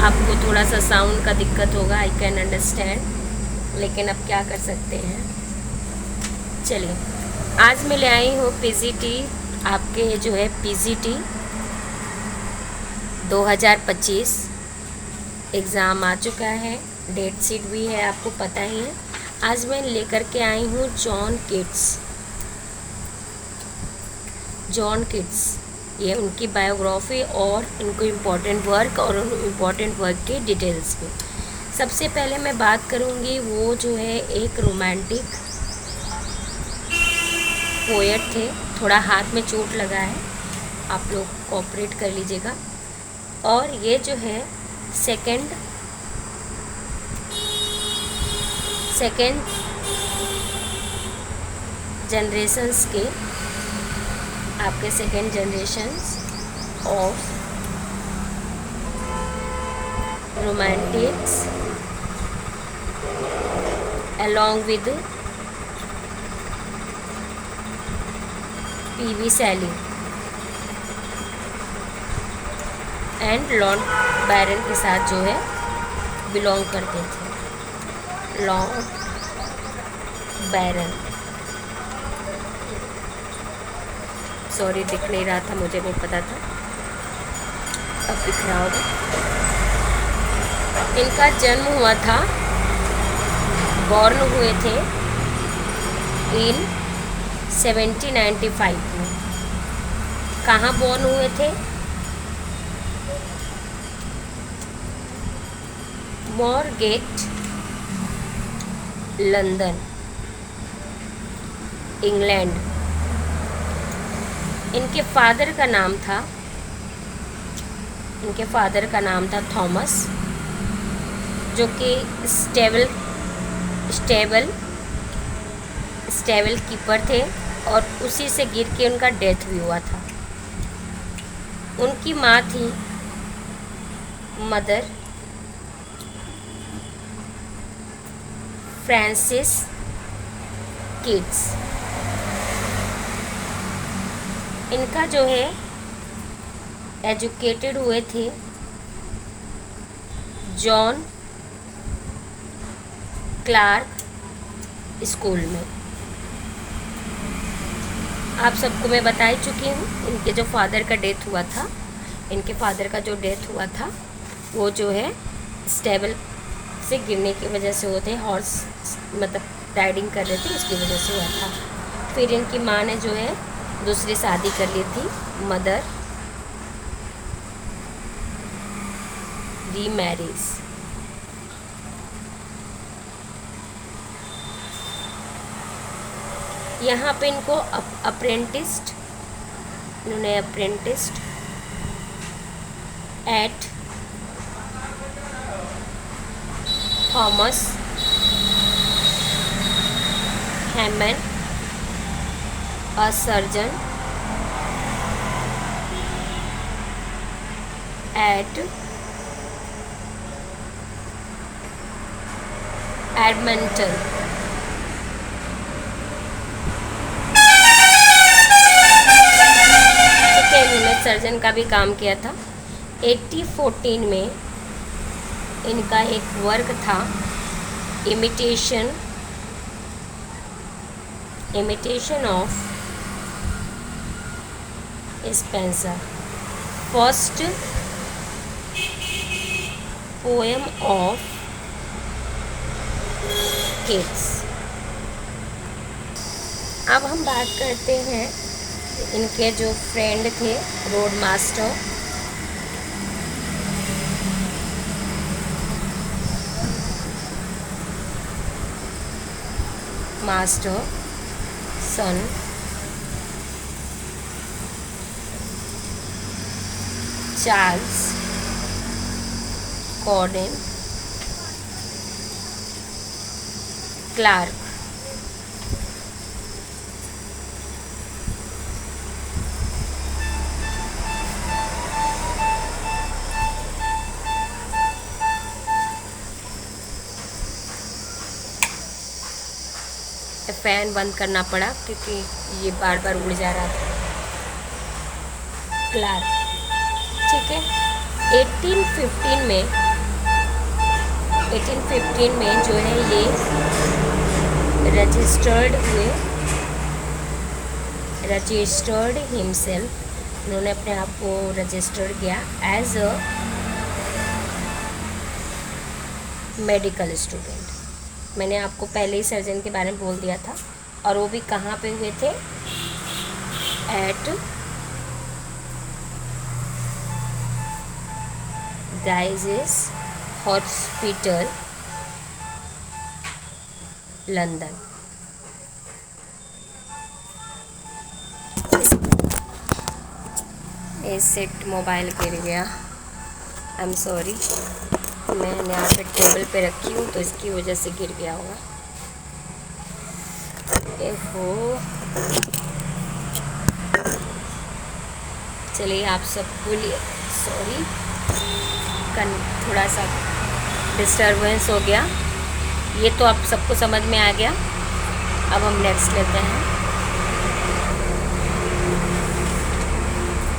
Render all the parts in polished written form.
आपको थोड़ा सा साउंड का दिक्कत होगा, आई कैन अंडरस्टैंड, लेकिन अब क्या कर सकते हैं। चलिए, आज मैं ले आई हूँ पीजीटी, आपके जो है पीजीटी 2025 एग्ज़ाम आ चुका है, डेट शीट भी है, आपको पता ही है। आज मैं लेकर के आई हूँ जॉन किट्स, ये उनकी बायोग्राफी और उनको इम्पोर्टेंट वर्क और इम्पोर्टेंट वर्क के डिटेल्स में। सबसे पहले मैं बात करूँगी, वो जो है एक रोमांटिक पोएट थे। थोड़ा हाथ में चोट लगा है, आप लोग कोऑपरेट कर लीजिएगा। और ये जो है सेकंड जनरेशंस के, आपके second generations of romantics along with P B Shelley and Lord Byron के साथ जो है बिलोंग करते थे। लॉर्ड बैरन, सॉरी दिख नहीं रहा था, मुझे नहीं पता था, अब दिख रहा होगा। इनका जन्म हुआ था, बॉर्न हुए थे इन 1795 में। कहाँ बॉर्न हुए थे? मोरगेट, लंदन, इंग्लैंड। इनके फादर का नाम था थॉमस, जो कि स्टेबल कीपर थे, और उसी से गिर के उनका डेथ भी हुआ था। उनकी माँ थी मदर फ्रांसिस किड्स। इनका जो है एजुकेटेड हुए थे जॉन क्लार्क स्कूल में। आप सबको मैं बता ही चुकी हूँ, इनके जो फादर का डेथ हुआ था, वो जो है स्टेबल से गिरने की वजह से होते, हॉर्स मतलब राइडिंग कर रहे थे, उसकी वजह से हुआ था। फिर इनकी माँ ने जो है दूसरी शादी कर ली थी, मदर रीमैरिज। यहाँ पे इनको इन्होंने apprenticed at Thomas Hammond, a surgeon at Edmonton. इन्होंने सर्जन का भी काम किया था। 1814 में इनका एक वर्क था imitation of Spencer, first poem of kids. अब हम बात करते हैं इनके जो फ्रेंड थे, रोड मास्टर सन चार्ल्स कॉर्डन क्लार्क। फ़ैन बंद करना पड़ा क्योंकि ये बार बार उड़ जा रहा था। क्लार्क, ठीक है। 1815 में 1815 में जो है ये रजिस्टर्ड हिमसेल्फ, उन्होंने अपने आप को रजिस्टर्ड किया एज अ मेडिकल स्टूडेंट। मैंने आपको पहले ही सर्जन के बारे में बोल दिया था, और वो भी कहाँ पे हुए थे, एट गाइजेस हॉस्पिटल लंदन। ये सेट मोबाइल गिर गया, आई एम सॉरी। मैंने यहाँ पे टेबल पे रखी हूँ तो इसकी वजह से गिर गया होगा। चलिए, आप सब बोलिए सॉरी, थोड़ा सा डिस्टर्बेंस हो गया। ये तो आप सबको समझ में आ गया। अब हम नेक्स्ट लेते हैं।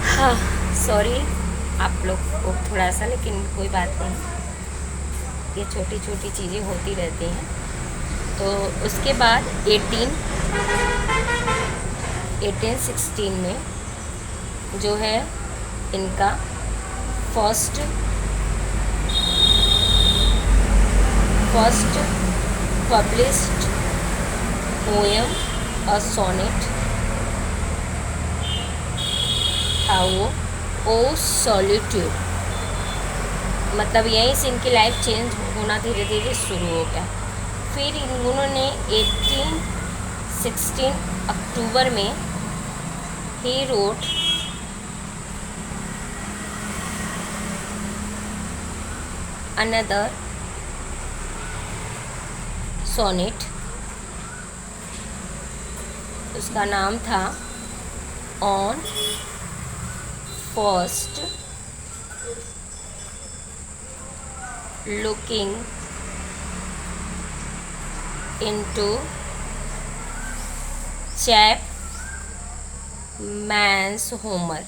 हाँ सॉरी आप लोग को थोड़ा सा, लेकिन कोई बात नहीं, ये छोटी छोटी चीज़ें होती रहती हैं। तो उसके बाद 1816 में जो है इनका first published poem a sonnet था वो ओ सॉलिट्यूड। मतलब यहीं से इनकी लाइफ चेंज होना धीरे धीरे शुरू हो गया। फिर उन्होंने 1816 अक्टूबर में ही रोट अनदर सोनेट, उसका नाम था on first looking into Chapman's Homer.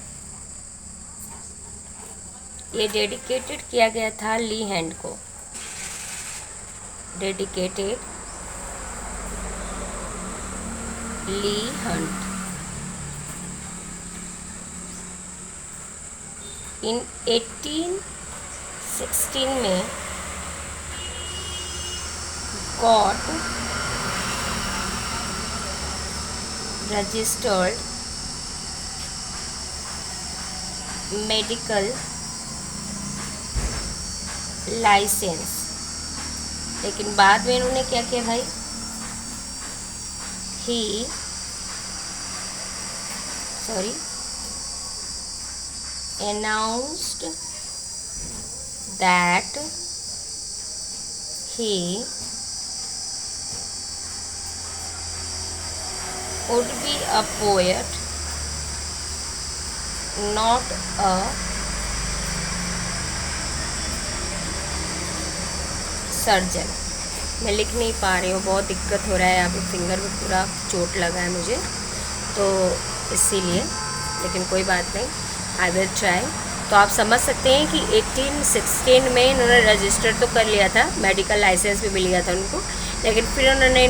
ये डेडिकेटेड किया गया था ली हैंड को, डेडिकेटेड ली हंट। इन 1816 में गॉट रजिस्टर्ड मेडिकल लाइसेंस। लेकिन बाद में इन्होंने क्या किया भाई, announced that he would be a poet, not a surgeon. मैं लिख नहीं पा रही हूँ, बहुत दिक्कत हो रहा है, अभी फिंगर में पूरा चोट लगा है मुझे, तो इसीलिए, लेकिन कोई बात नहीं, आई विल ट्राई। तो आप समझ सकते हैं कि 1816 में इन्होंने रजिस्टर तो कर लिया था, मेडिकल लाइसेंस भी मिल गया था उनको, लेकिन फिर उन्होंने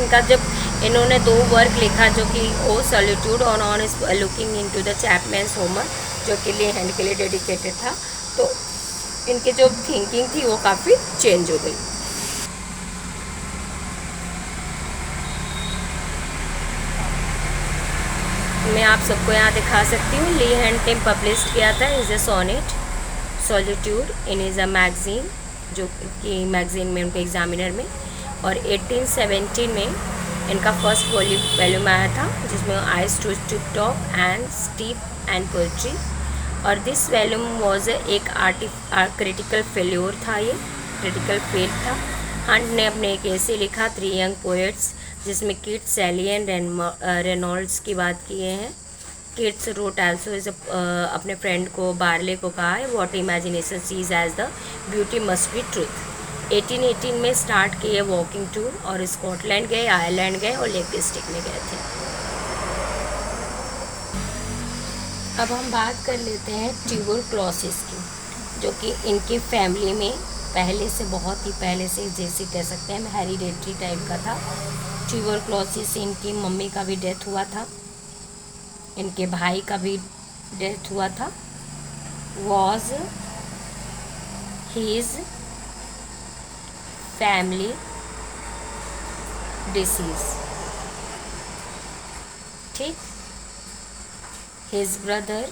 इन्होंने 2 वर्क लिखा जो कि O solitude on is looking into the Chapman's Homer, जो कि ली हैंड के लिए डेडिकेटेड था। तो इनकी जो थिंकिंग थी वो काफ़ी चेंज हो गई। मैं आप सबको यहाँ दिखा सकती हूँ, ली हैंड ने पब्लिश किया था is a sonnet solitude in is a magazine, जो कि मैगजीन में उनके एग्जामिनर में, और 1817 में इनका फर्स्ट वॉल्यूम आया था जिसमें eyes to talk and steep and poetry. और दिस वॉल्यूम वॉज एक क्रिटिकल फेल्योर था, ये क्रिटिकल फेल था। हंट ने अपने एक ऐसे लिखा 3 यंग पोएट्स, जिसमें किट्स, सैली एंड रेनॉल्ड्स की बात किए हैं। किट्स रोट आल्सो इज अपने फ्रेंड को, बार्ले को कहा है, what imagination sees as the beauty must be truth. 1818 में स्टार्ट किए वॉकिंग टूर, और स्कॉटलैंड गए, आयरलैंड गए और लेक डिस्ट्रिक्ट में गए थे। अब हम बात कर लेते हैं ट्यूबरक्लोसिस की, जो कि इनकी फैमिली में पहले से, बहुत ही पहले से जैसे कह सकते हैं, हेरिडेटरी टाइप का था। ट्यूबरक्लोसिस से इनकी मम्मी का भी डेथ हुआ था, इनके भाई का भी डेथ हुआ था। Was his family disease. ठीक। his brother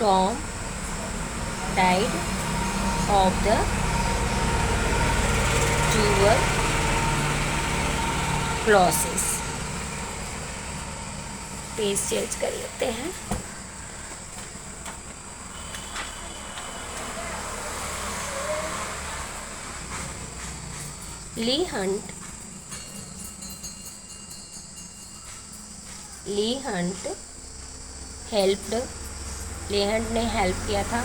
Tom died of the tuberculosis। Page change कर लेते हैं। ली हंट ली हंट ने हेल्प किया था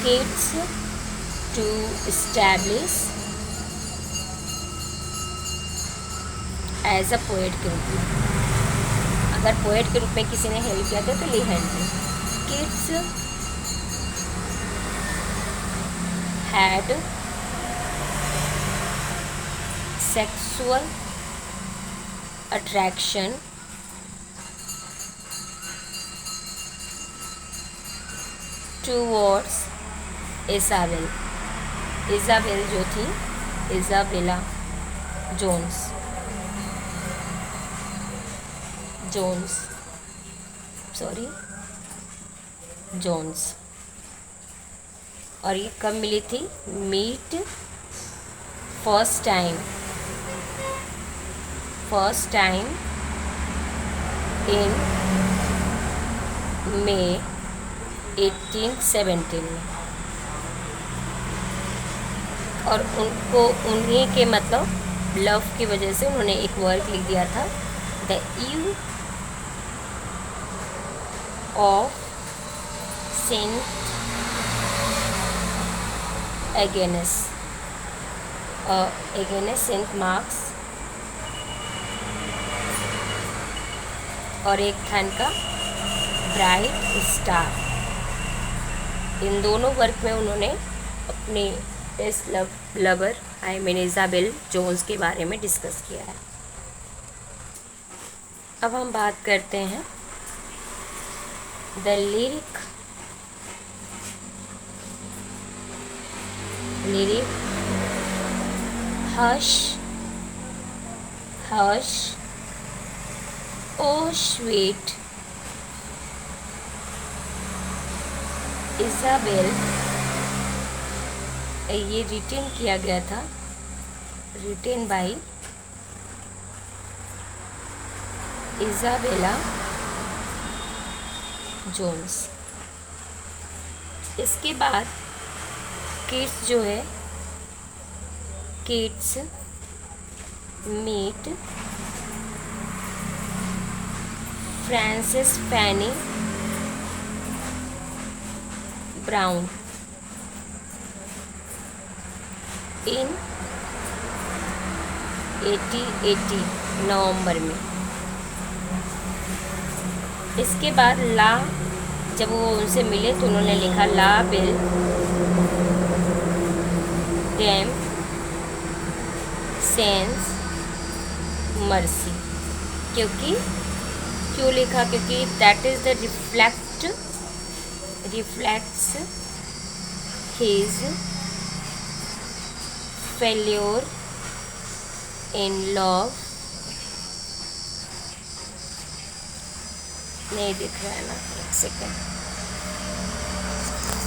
Keats to establish as a poet के रूप में। अगर पोएट के रूप में किसी ने हेल्प किया था तो ली हंट ने। Kids had sexual attraction towards Isabel. Isabel जो थी, इज़ाबेला जोन्स। और ये कब मिली थी? मीट फर्स्ट टाइम इन मई 1817 में। और उनको उन्हीं के मतलब लव की वजह से उन्होंने एक वर्क लिख दिया था, the Eve of Saint Agnes Saint Mark's, और एक था इनका ब्राइट स्टार। इन दोनों वर्क में उन्होंने अपने इस लवर इज़ाबेल जोन्स के बारे में डिस्कस किया है। अब हम बात करते हैं the lyric hush o sweet Isabel. ये रिटेन किया गया था, रिटेन बाय इज़ाबेला जोन्स। इसके बाद किड्स जो है, Keats meet Francis Fanny Brown in 1880 November में। इसके बाद जब वो उनसे मिले तो उन्होंने लिखा ला बिल डैम सेंस मर्सी। क्यों लिखा? क्योंकि that is the reflects his failure in love. नहीं दिख रहा है ना, एक सेकेंड,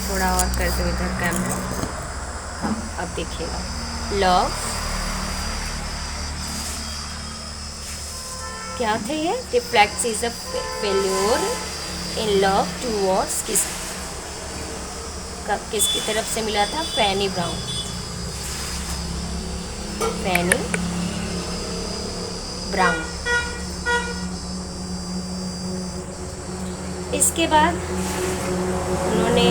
थोड़ा और कर दो इधर कैमरा। हाँ, अब देखिएगा। लव क्या थे ये? Reflects is a failure in love towards किसकी तरफ से मिला था? फैनी ब्राउन। इसके बाद उन्होंने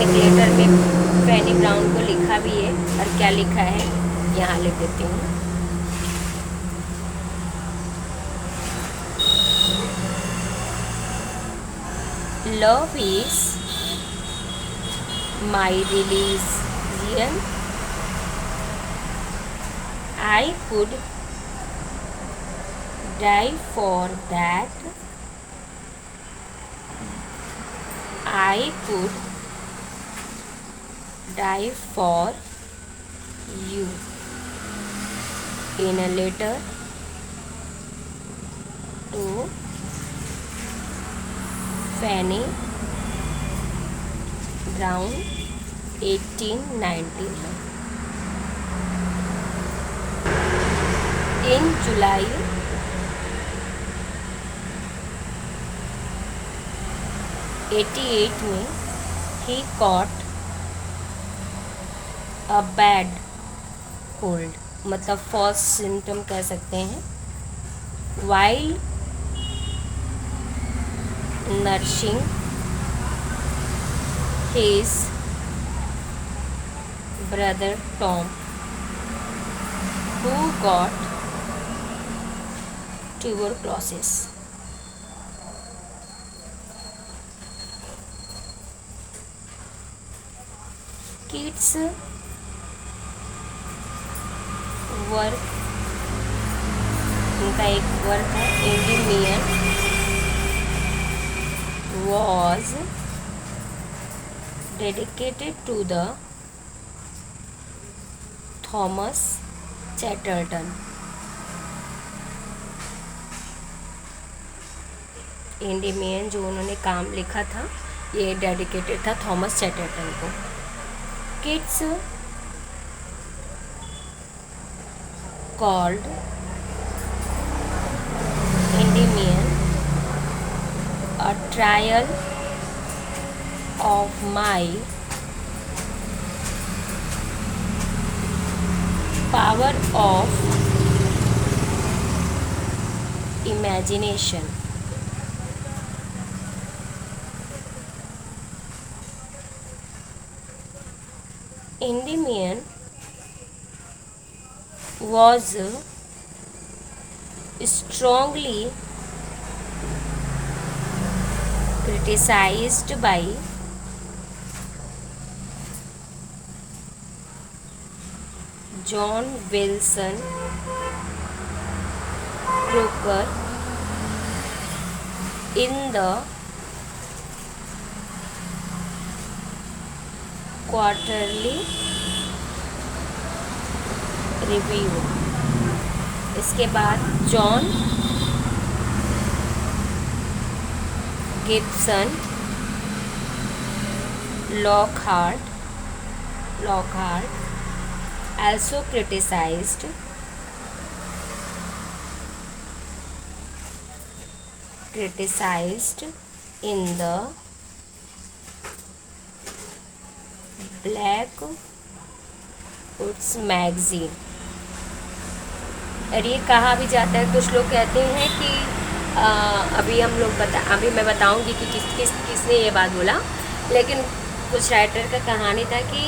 एक लेटर में फैनी ब्राउन को लिखा भी है, और क्या लिखा है यहाँ लिख देती हूँ। Love is my religion. I could die for that. I could die for you. In a letter to Fanny Brown, 1899. In July 88 में he caught a bad cold, मतलब फर्स्ट सिम्टम कह सकते हैं, while nursing his brother Tom, who got tuberculosis. Keats' work, उनका एक work है Endymion, was dedicated to the Thomas Chatterton. Endymion जो उन्होंने काम लिखा था ये डेडिकेटेड था थॉमस चैटरटन को. Keats called Endymion a trial of my power of imagination. Endymion was strongly criticized by John Wilson Crooker in the Quarterly Review. इसके बाद John Gibson Lockhart also criticized in the Blackwood's magazine. और ये कहा भी जाता है, कुछ लोग कहते हैं कि अभी मैं बताऊंगी कि किसने ये बात बोला, लेकिन कुछ राइटर का कहानी था कि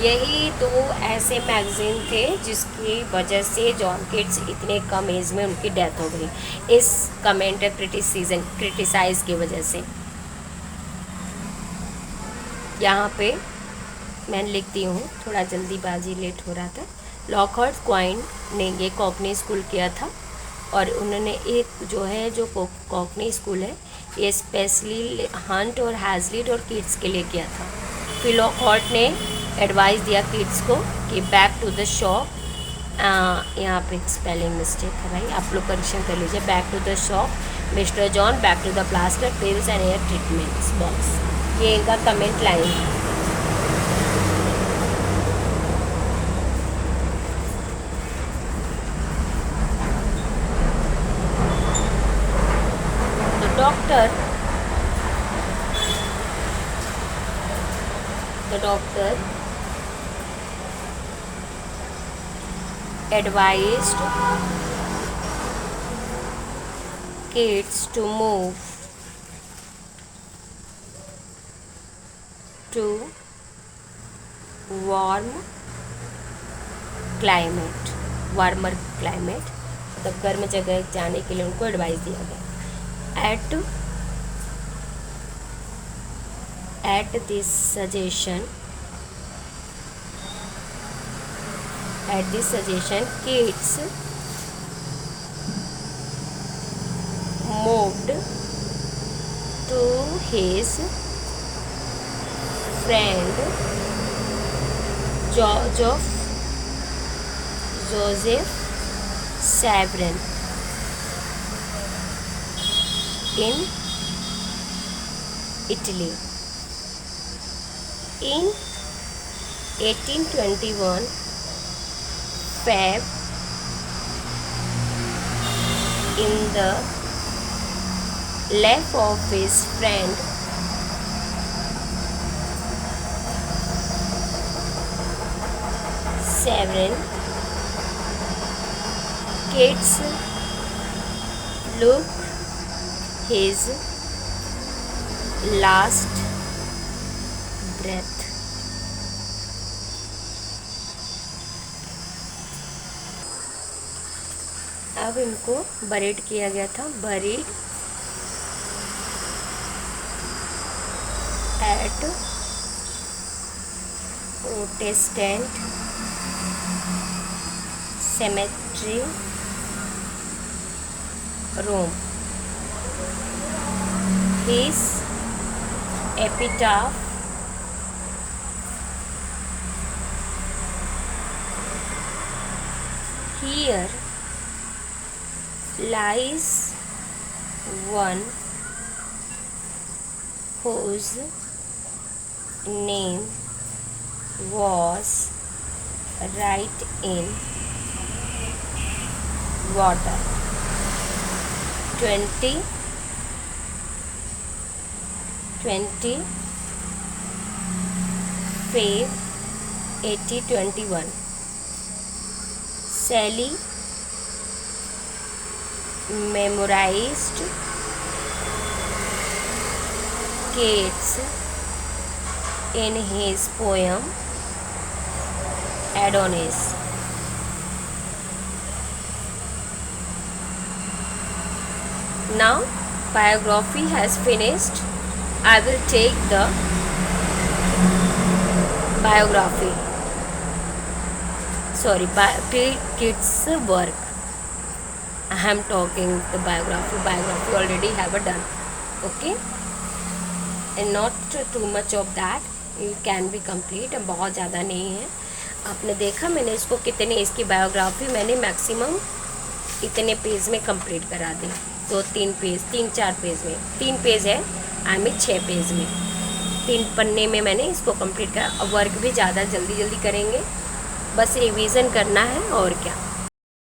यही तो ऐसे मैगज़ीन थे जिसकी वजह से जॉन किट्स इतने कम एज में उनकी डेथ हो गई, इस कमेंट क्रिटिसाइज़ की वजह से. यहाँ पे मैं लिखती हूँ, थोड़ा जल्दीबाजी लेट हो रहा था. लॉकहार्ट क्वाइन ने ये कॉकनी स्कूल किया था और उन्होंने एक जो कॉकनी स्कूल है ये स्पेशली हंट और हैजलिट और किड्स के लिए किया था. फिर लॉकहार्ट ने एडवाइस दिया किड्स को कि बैक टू द शॉप, यहाँ पे स्पेलिंग मिस्टेक है भाई, आप लोग करेक्शन कर लीजिए. Back to the shop Mister John, back to the plaster pills and air treatments box. ये इनका कमेंट लाइन है. The doctor advised kids to move to warmer climate, मतलब गर्म जगह जाने के लिए उनको एडवाइस दिया गया. At At this suggestion, kids moved to his friend Joseph Severin in Italy. In 1821, Feb, in the life of his friend Severin, kids look his last breath. अब इनको बरीड किया गया था, buried at Protestant cemetery, Rome. His epitaph here lies one whose name was right in water. 20 Feb 1821. Sally memorized Keats in his poem Adonis. Now biography has finished. I will take the biography. Keats' work. I am talking the biography. Biography already have a done. Okay. And not too much of that. It can be complete. बहुत ज़्यादा नहीं है. आपने देखा मैंने इसको कितने, इसकी बायोग्राफी मैंने मैक्सिमम इतने पेज में कंप्लीट करा दी. 3 4 पेज में, 3 पेज है, आई मीन 6 पेज में, 3 पन्ने में मैंने इसको कंप्लीट करा. अब वर्क भी ज़्यादा जल्दी करेंगे, बस रिवीजन करना है और क्या.